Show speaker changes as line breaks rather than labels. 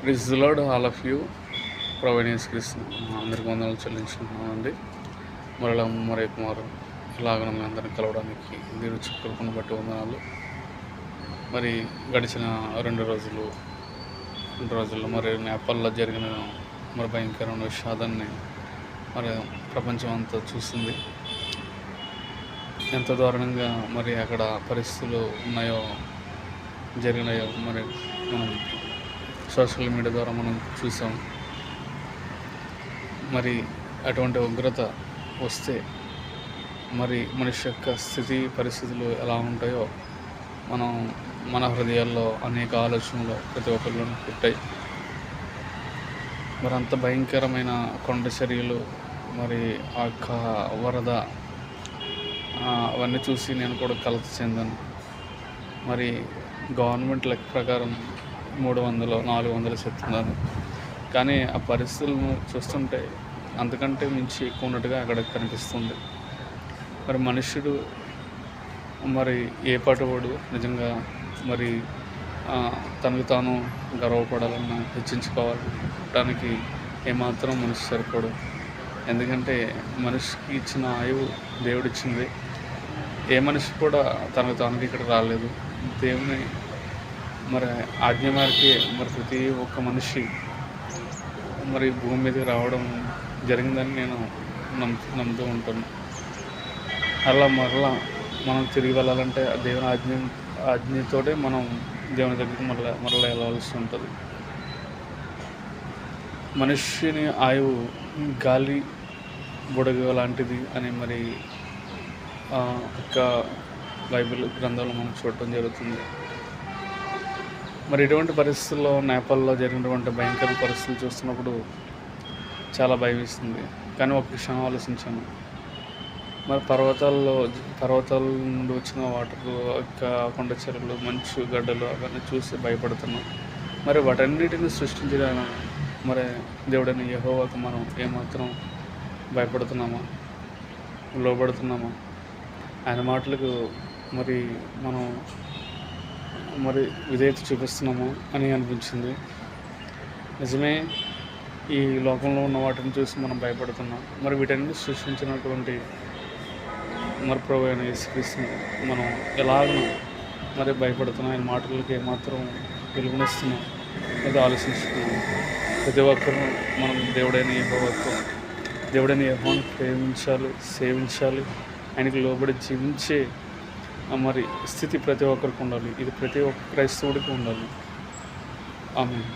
Praise the lord all of you. Providence క్రిస్తు అందరికి వందనాలు చెల్లించుకుంటున్నామండి. మరలా మరే కుమారు ఇలాగ మీ అందరిని కలవడానికి దేవుడు చిక్కులను బట్టి వందనాలు. మరి గడిచిన రెండు రోజుల్లో మరి నేపాల్లో జరిగిన మరి భయంకరమైన విషాదాన్ని మరి ప్రపంచం అంతా చూసింది. ఎంత దారుణంగా మరి అక్కడ పరిస్థితులు జరిగినాయో మరి మనం సోషల్ మీడియా ద్వారా మనం చూసాం. మరి అటువంటి ఉగ్రత వస్తే మరి మనిషి యొక్క స్థితి పరిస్థితులు ఎలా ఉంటాయో మన హృదయాల్లో అనేక ఆలోచనలు ప్రతి ఒక్కరిలోనూ పుట్టాయి. మరి అంత భయంకరమైన కొండ చర్యలు, మరి ఆ యొక్క వరద, అవన్నీ చూసి నేను కూడా కలత చెందాను. మరి గవర్నమెంట్ లెక్క ప్రకారం 300-400 చెప్తున్నారు, కానీ ఆ పరిస్థితులను చూస్తుంటే అంతకంటే మించి ఎక్కువ ఉన్నట్టుగా అక్కడ కనిపిస్తుంది. మరి మనుష్యుడు మరి ఏ పాటువాడు నిజంగా మరి తనకు తాను గర్వపడాలన్నా హెచ్చించుకోవడానికి ఏమాత్రం మనిషి సరిపడు. ఎందుకంటే మనిషికి ఇచ్చిన ఆయువు దేవుడిచ్చింది. ఏ మనిషి కూడా తనకు తానుకి ఇక్కడ రాలేదు. దేవుని మరి ఆజ్ఞ మేరకి మరి ప్రతి ఒక్క మనిషి మరి భూమి మీదకి రావడం జరిగిందని నేను నమ్ముతూ ఉంటాను. మరలా మనం తిరిగి వెళ్ళాలంటే దేవుని ఆజ్ఞతోటే మనం దేవుని దగ్గరికి మరలా వెళ్ళాల్సి ఉంటుంది. మనిషిని ఆయువు గాలి బుడగ లాంటిది అని మరి ఒక బైబిల్ గ్రంథంలో మనం చూడటం జరుగుతుంది. మరి ఇటువంటి పరిస్థితుల్లో నేపాల్లో జరిగినటువంటి భయంకర పరిస్థితులు చూస్తున్నప్పుడు చాలా భయం వేస్తుంది. కానీ ఒక క్షణం ఆలోచించాను, మరి పర్వతాల నుండి వచ్చిన వాటర్, కొండ చెరువులు, మంచు గడ్డలు అవన్నీ చూసి భయపడుతున్నాం. మరి వాటన్నిటిని సృష్టించిన మరి దేవుడైన యెహోవాకు మనం ఏమాత్రం భయపడుతున్నామా, లోబడుతున్నామా? ఆయన మాటలకు మరి మనం మరి విధేయత చూపిస్తున్నాము అని అనిపించింది. నిజమే, ఈ లోకంలో ఉన్న వాటిని చూసి మనం భయపడుతున్నాం. మరి వీటన్ని సృష్టించినటువంటి మరి ప్రభువైన అయిన యేసుక్రీస్తుని మనం ఎలాగనో మరి భయపడుతున్నాం. ఆయన మాటలకి ఏమాత్రం వెలుగునిస్తున్నాం అది ఆలోచించుకున్నాం. ప్రతి ఒక్కరూ మనం దేవుడైన యెహోవాను ప్రేమించాలి, సేవించాలి. ఆయనకి లోబడి జీవించే మరి స్థితి ప్రతి ఒక్కరికి ఉండాలి. ఇది ప్రతి ఒక్క క్రైస్తవుడికి ఉండాలి. ఆమేన్.